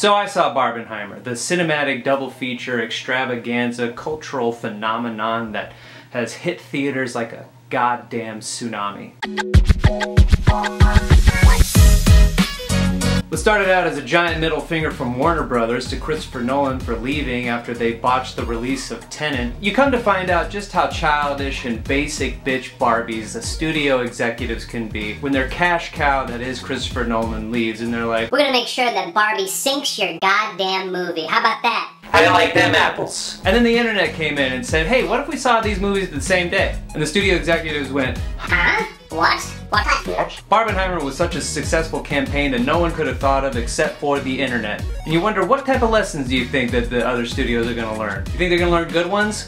So I saw Barbenheimer, the cinematic double feature extravaganza cultural phenomenon that has hit theaters like a goddamn tsunami. What started out as a giant middle finger from Warner Brothers to Christopher Nolan for leaving after they botched the release of Tenet, you come to find out just how childish and basic bitch Barbies the studio executives can be when their cash cow that is Christopher Nolan leaves and they're like, "We're gonna make sure that Barbie sinks your goddamn movie. How about that? How do you like them apples?" And then the internet came in and said, "Hey, what if we saw these movies the same day?" And the studio executives went, Huh? What? What? Barbenheimer was such a successful campaign that no one could have thought of except for the internet. And you wonder, what type of lessons do you think that the other studios are gonna learn? You think they're gonna learn good ones?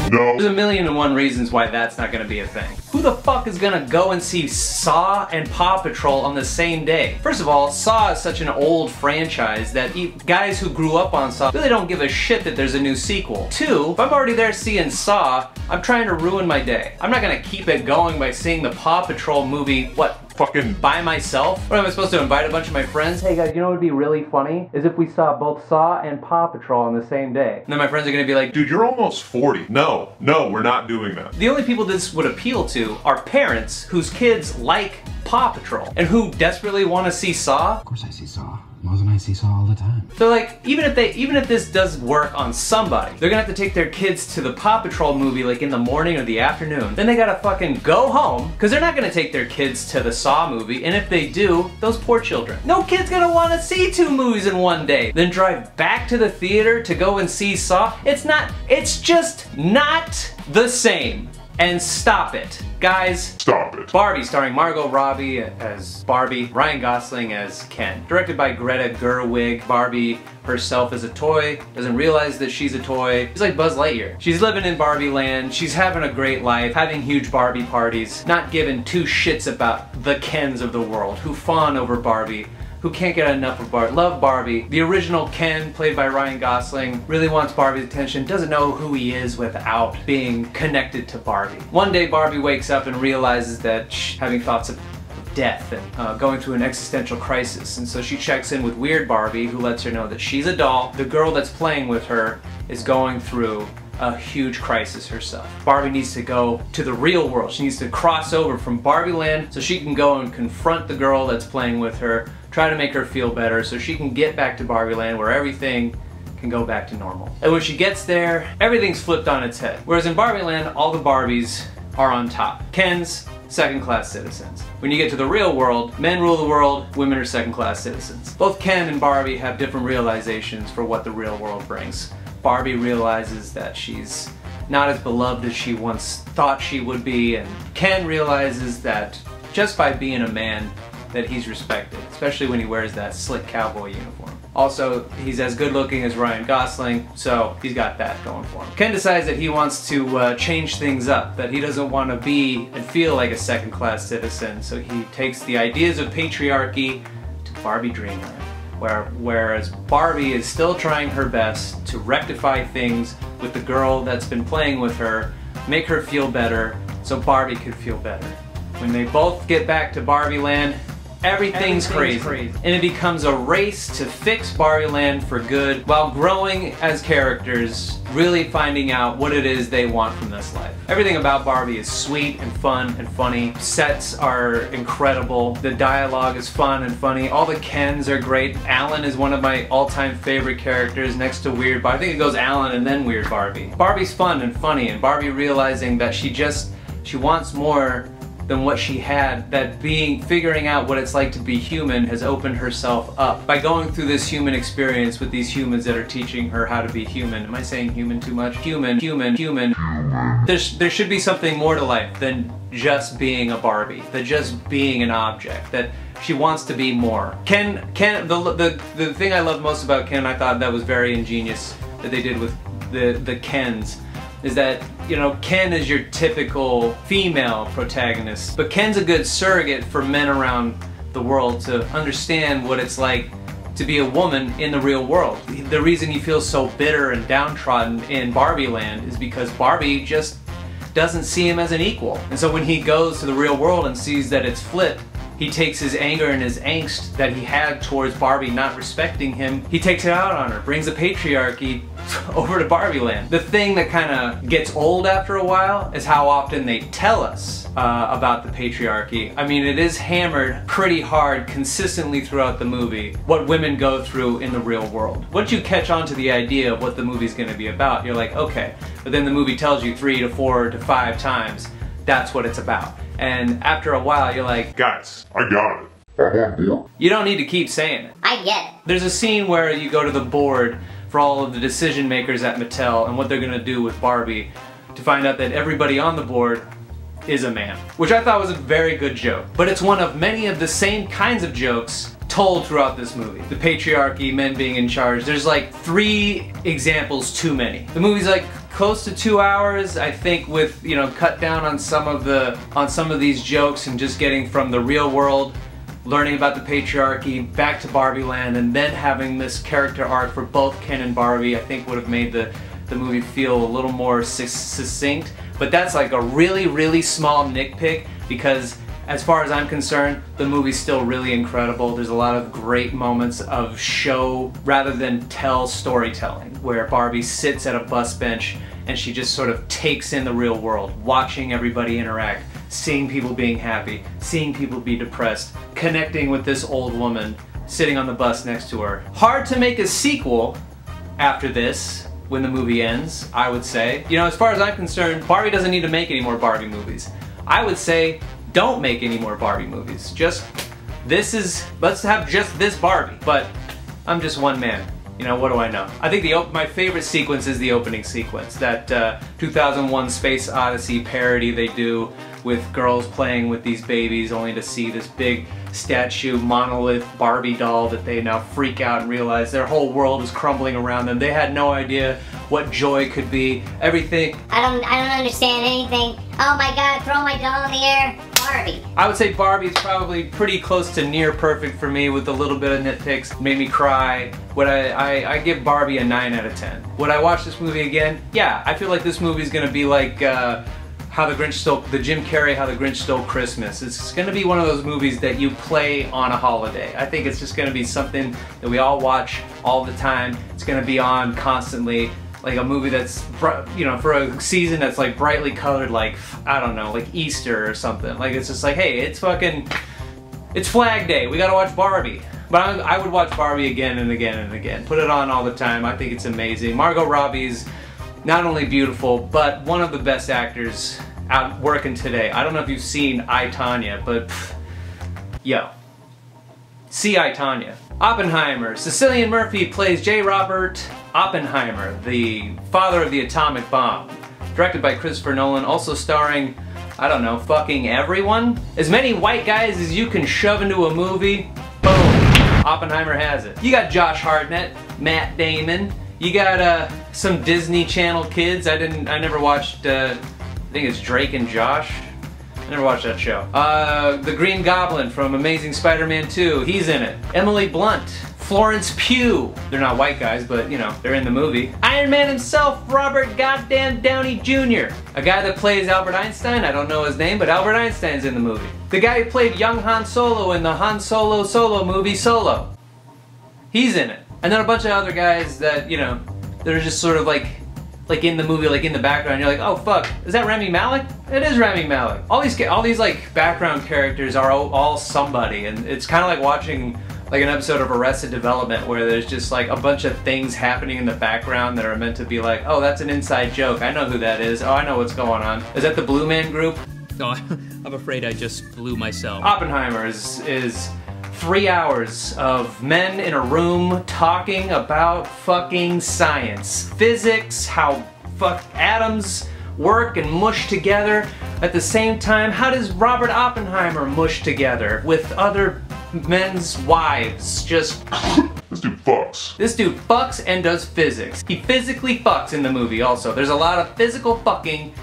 No. There's a million and one reasons why that's not gonna be a thing. Who the fuck is gonna go and see Saw and Paw Patrol on the same day? First of all, Saw is such an old franchise that guys who grew up on Saw really don't give a shit that there's a new sequel. Two, if I'm already there seeing Saw, I'm trying to ruin my day. I'm not gonna keep it going by seeing the Paw Patrol movie, what, fucking by myself? What, am I supposed to invite a bunch of my friends? Hey guys, you know what would be really funny? Is if we saw both Saw and Paw Patrol on the same day. And then my friends are gonna be like, dude, you're almost 40. No, we're not doing that. The only people this would appeal to are parents whose kids like Paw Patrol and who desperately want to see Saw. Of course I see Saw. Mose and I see Saw all the time. So like, even if this does work on somebody, they're gonna have to take their kids to the Paw Patrol movie like in the morning or the afternoon. Then they gotta fucking go home, because they're not gonna take their kids to the Saw movie, and if they do, those poor children. No kid's gonna wanna see two movies in one day. Then drive back to the theater to go and see Saw. It's just not the same. And stop it. Guys, stop it. Barbie, starring Margot Robbie as Barbie, Ryan Gosling as Ken. Directed by Greta Gerwig. Barbie herself is a toy, doesn't realize that she's a toy. She's like Buzz Lightyear. She's living in Barbie land, she's having a great life, having huge Barbie parties, not giving two shits about the Kens of the world who fawn over Barbie, who can't get enough of Barbie. Love Barbie. The original Ken, played by Ryan Gosling, really wants Barbie's attention, doesn't know who he is without being connected to Barbie. One day Barbie wakes up and realizes that she's having thoughts of death and going through an existential crisis, and so she checks in with Weird Barbie, who lets her know that she's a doll. The girl that's playing with her is going through a huge crisis herself. Barbie needs to go to the real world. She needs to cross over from Barbie land so she can go and confront the girl that's playing with her, try to make her feel better so she can get back to Barbie land where everything can go back to normal. And when she gets there, everything's flipped on its head. Whereas in Barbie land, all the Barbies are on top. Ken's second-class citizens. When you get to the real world, men rule the world, women are second-class citizens. Both Ken and Barbie have different realizations for what the real world brings. Barbie realizes that she's not as beloved as she once thought she would be, and Ken realizes that just by being a man, that he's respected, especially when he wears that slick cowboy uniform. Also, he's as good looking as Ryan Gosling, so he's got that going for him. Ken decides that he wants to change things up, that he doesn't want to be and feel like a second-class citizen, so he takes the ideas of patriarchy to Barbie Dreamland. Whereas Barbie is still trying her best to rectify things with the girl that's been playing with her, make her feel better, so Barbie could feel better. When they both get back to Barbie land, everything's crazy. And it becomes a race to fix Barbie land for good while growing as characters, really finding out what it is they want from this life. Everything about Barbie is sweet and fun and funny. Sets are incredible. The dialogue is fun and funny. All the Kens are great. Alan is one of my all-time favorite characters next to Weird Barbie. I think it goes Alan and then Weird Barbie. Barbie's fun and funny, and Barbie realizing that she wants more than what she had, that figuring out what it's like to be human has opened herself up by going through this human experience with these humans that are teaching her how to be human. Am I saying human too much? Human. There should be something more to life than just being a Barbie, than just being an object, that she wants to be more. The thing I love most about Ken, I thought that was very ingenious that they did with the Kens, is that, you know, Ken is your typical female protagonist, but Ken's a good surrogate for men around the world to understand what it's like to be a woman in the real world. The reason he feels so bitter and downtrodden in Barbie land is because Barbie just doesn't see him as an equal. And so when he goes to the real world and sees that it's flipped, he takes his anger and his angst that he had towards Barbie not respecting him, he takes it out on her, brings the patriarchy over to Barbie land. The thing that kind of gets old after a while is how often they tell us about the patriarchy. I mean, it is hammered pretty hard consistently throughout the movie, what women go through in the real world. Once you catch on to the idea of what the movie's gonna be about, you're like, okay, but then the movie tells you 3 to 4 to 5 times that's what it's about. And after a while, you're like, guys, I got it. I'm on board. You don't need to keep saying it. I get it. There's a scene where you go to the board for all of the decision makers at Mattel and what they're gonna do with Barbie to find out that everybody on the board is a man. Which I thought was a very good joke. But it's one of many of the same kinds of jokes told throughout this movie. The patriarchy, men being in charge. There's like 3 examples too many. The movie's like close to 2 hours, I think, with, you know, cut down on some of these jokes and just getting from the real world, learning about the patriarchy, back to Barbie land, and then having this character arc for both Ken and Barbie, I think would have made the movie feel a little more succinct. But that's like a really, really small nitpick, because as far as I'm concerned, the movie's still really incredible. There's a lot of great moments of show rather than tell storytelling, where Barbie sits at a bus bench and she just sort of takes in the real world, watching everybody interact, seeing people being happy, seeing people be depressed, connecting with this old woman sitting on the bus next to her. Hard to make a sequel after this when the movie ends, I would say. You know, as far as I'm concerned, Barbie doesn't need to make any more Barbie movies. I would say don't make any more Barbie movies. Let's have just this Barbie. But I'm just one man. You know, what do I know? I think my favorite sequence is the opening sequence. That 2001 Space Odyssey parody they do with girls playing with these babies only to see this big statue monolith Barbie doll that they now freak out and realize their whole world is crumbling around them. They had no idea what joy could be. Everything. I don't understand anything. Oh my god, throw my doll in the air. Barbie. I would say Barbie is probably pretty close to near perfect for me, with a little bit of nitpicks. Made me cry. I give Barbie a 9 out of 10. Would I watch this movie again? Yeah, I feel like this movie is gonna be like the Jim Carrey How the Grinch Stole Christmas. It's gonna be one of those movies that you play on a holiday. I think it's just gonna be something that we all watch all the time. It's gonna be on constantly. Like a movie that's, you know, for a season that's like brightly colored, like, I don't know, like Easter or something. Like, it's just like, hey, it's Flag Day, we gotta watch Barbie. But I would watch Barbie again and again and again. Put it on all the time. I think it's amazing. Margot Robbie's not only beautiful, but one of the best actors out working today. I don't know if you've seen I, Tonya, but yo. See I, Tonya. Oppenheimer. Cillian Murphy plays J. Robert Oppenheimer, the father of the atomic bomb. Directed by Christopher Nolan, also starring, I don't know, fucking everyone? As many white guys as you can shove into a movie, boom, Oppenheimer has it. You got Josh Hartnett, Matt Damon, you got some Disney Channel kids. I never watched, I think it's Drake and Josh. I never watched that show. The Green Goblin from Amazing Spider-Man 2, he's in it. Emily Blunt, Florence Pugh. They're not white guys, but you know, they're in the movie. Iron Man himself, Robert Goddamn Downey Jr. A guy that plays Albert Einstein, I don't know his name, but Albert Einstein's in the movie. The guy who played young Han Solo in the Han Solo movie Solo. He's in it. And then a bunch of other guys that, you know, that are just sort of like in the movie, like in the background. You're like, oh fuck, is that Rami Malek? It is Rami Malek. All these like background characters are all somebody, and it's kind of like watching like an episode of Arrested Development where there's just like a bunch of things happening in the background that are meant to be like, oh, that's an inside joke. I know who that is. Oh, I know what's going on. Is that the Blue Man Group? No, I'm afraid I just blew myself. Oppenheimer is 3 hours of men in a room talking about fucking science. Physics, how atoms work and mush together. At the same time, how does Robert Oppenheimer mush together with other men's wives? Just... This dude fucks. This dude fucks and does physics. He physically fucks in the movie also. There's a lot of physical fucking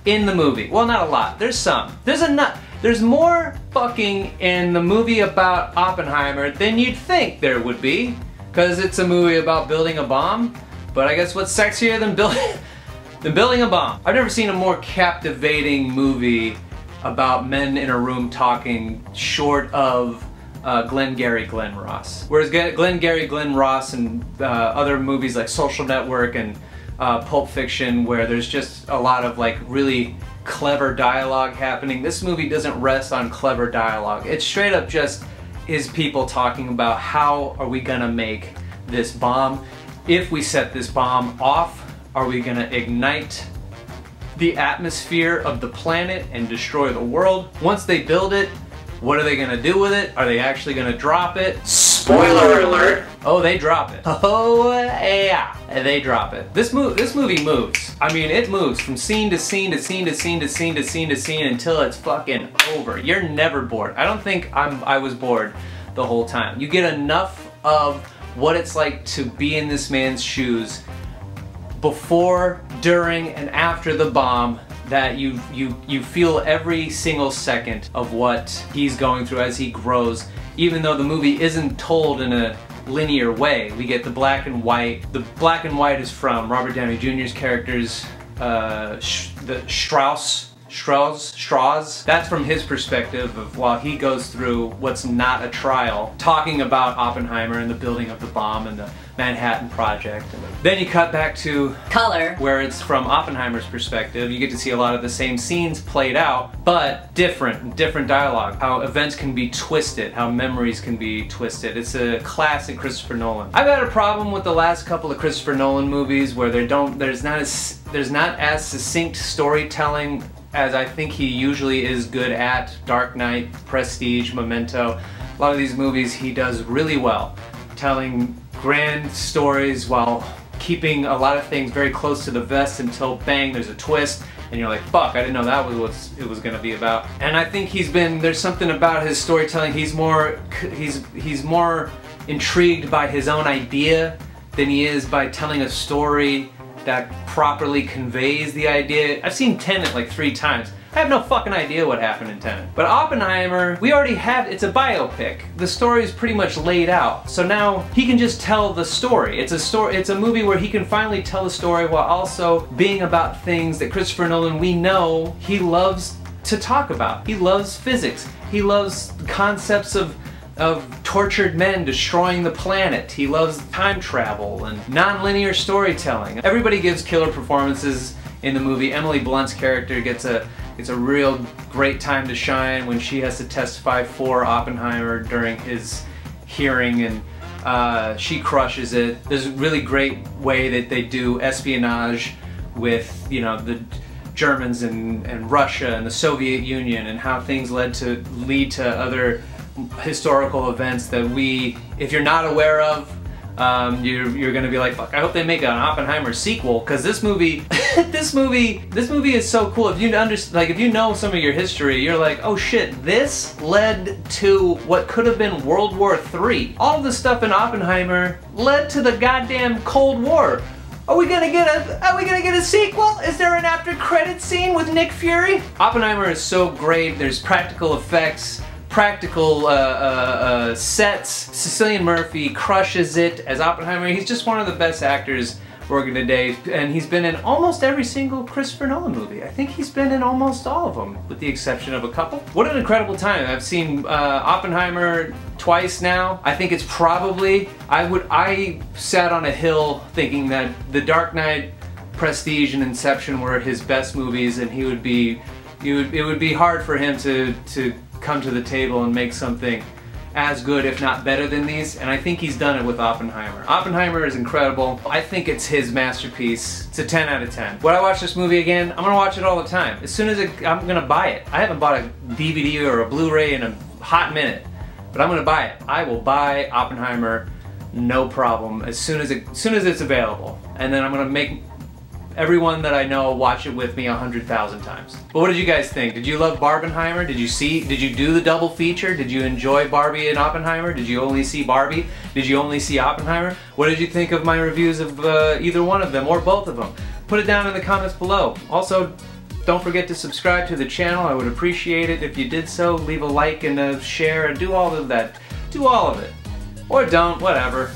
in the movie. Well, not a lot. There's some. There's more fucking in the movie about Oppenheimer than you'd think there would be, because it's a movie about building a bomb. But I guess what's sexier than The Building a Bomb. I've never seen a more captivating movie about men in a room talking short of Glengarry Glen Ross. Whereas Glengarry Glen Ross and other movies like Social Network and Pulp Fiction, where there's just a lot of like really clever dialogue happening, this movie doesn't rest on clever dialogue. It straight up just is people talking about how are we gonna make this bomb. If we set this bomb off, are we gonna ignite the atmosphere of the planet and destroy the world? Once they build it, what are they gonna do with it? Are they actually gonna drop it? Spoiler alert! Oh, they drop it. Oh yeah, they drop it. This movie moves. I mean, it moves from scene to scene to scene to scene to scene to scene to scene until it's fucking over. You're never bored. I don't think I was bored the whole time. You get enough of what it's like to be in this man's shoes before, during, and after the bomb that you feel every single second of what he's going through as he grows, even though the movie isn't told in a linear way. We get the black and white. The black and white is from Robert Downey Jr.'s characters, the Strauss. That's from his perspective of while he goes through what's not a trial, talking about Oppenheimer and the building of the bomb and the Manhattan Project. And then you cut back to color, where it's from Oppenheimer's perspective. You get to see a lot of the same scenes played out, but different dialogue. How events can be twisted, how memories can be twisted. It's a classic Christopher Nolan. I've had a problem with the last couple of Christopher Nolan movies where there's not as succinct storytelling as I think he usually is good at. Dark Knight, Prestige, Memento. A lot of these movies he does really well, telling grand stories while keeping a lot of things very close to the vest until bang, there's a twist and you're like, fuck, I didn't know that was what it was gonna be about. And I think there's something about his storytelling, he's more intrigued by his own idea than he is by telling a story that properly conveys the idea. I've seen Tenet like 3 times. I have no fucking idea what happened in Tenet. But Oppenheimer, we already have, it's a biopic. The story is pretty much laid out. So now he can just tell the story. It's a movie where he can finally tell the story while also being about things that Christopher Nolan, we know he loves to talk about. He loves physics. He loves concepts of tortured men destroying the planet. He loves time travel and non-linear storytelling. Everybody gives killer performances in the movie. Emily Blunt's character gets a real great time to shine when she has to testify for Oppenheimer during his hearing, and she crushes it. There's a really great way that they do espionage with, you know, the Germans and Russia and the Soviet Union, and how things lead to other historical events that if you're not aware of, you're gonna be like, fuck, I hope they make an Oppenheimer sequel, because this movie this movie is so cool. If you know some of your history, you're like, oh shit, this led to what could have been World War III. All of the stuff in Oppenheimer led to the goddamn Cold War. Are we gonna get a sequel? Is there an after credit scene with Nick Fury? Oppenheimer is so great. There's practical effects, practical sets. Cillian Murphy crushes it as Oppenheimer. He's just one of the best actors working today, and he's been in almost every single Christopher Nolan movie. I think he's been in almost all of them, with the exception of a couple. What an incredible time. I've seen Oppenheimer twice now. I think it's probably, I sat on a hill thinking that The Dark Knight, Prestige, and Inception were his best movies, and it would be hard for him to come to the table and make something as good, if not better than these, and I think he's done it with Oppenheimer. Oppenheimer is incredible. I think it's his masterpiece. It's a 10 out of 10. Would I watch this movie again? I'm gonna watch it all the time. As soon as I'm gonna buy it. I haven't bought a DVD or a Blu-ray in a hot minute, but I'm gonna buy it. I will buy Oppenheimer, no problem, as soon as it's available. And then I'm gonna make everyone that I know watch it with me 100,000 times. But what did you guys think? Did you love Barbenheimer? Did you do the double feature? Did you enjoy Barbie and Oppenheimer? Did you only see Barbie? Did you only see Oppenheimer? What did you think of my reviews of either one of them or both of them? Put it down in the comments below. Also, don't forget to subscribe to the channel. I would appreciate it if you did so. Leave a like and a share and do all of that. Do all of it. Or don't, whatever.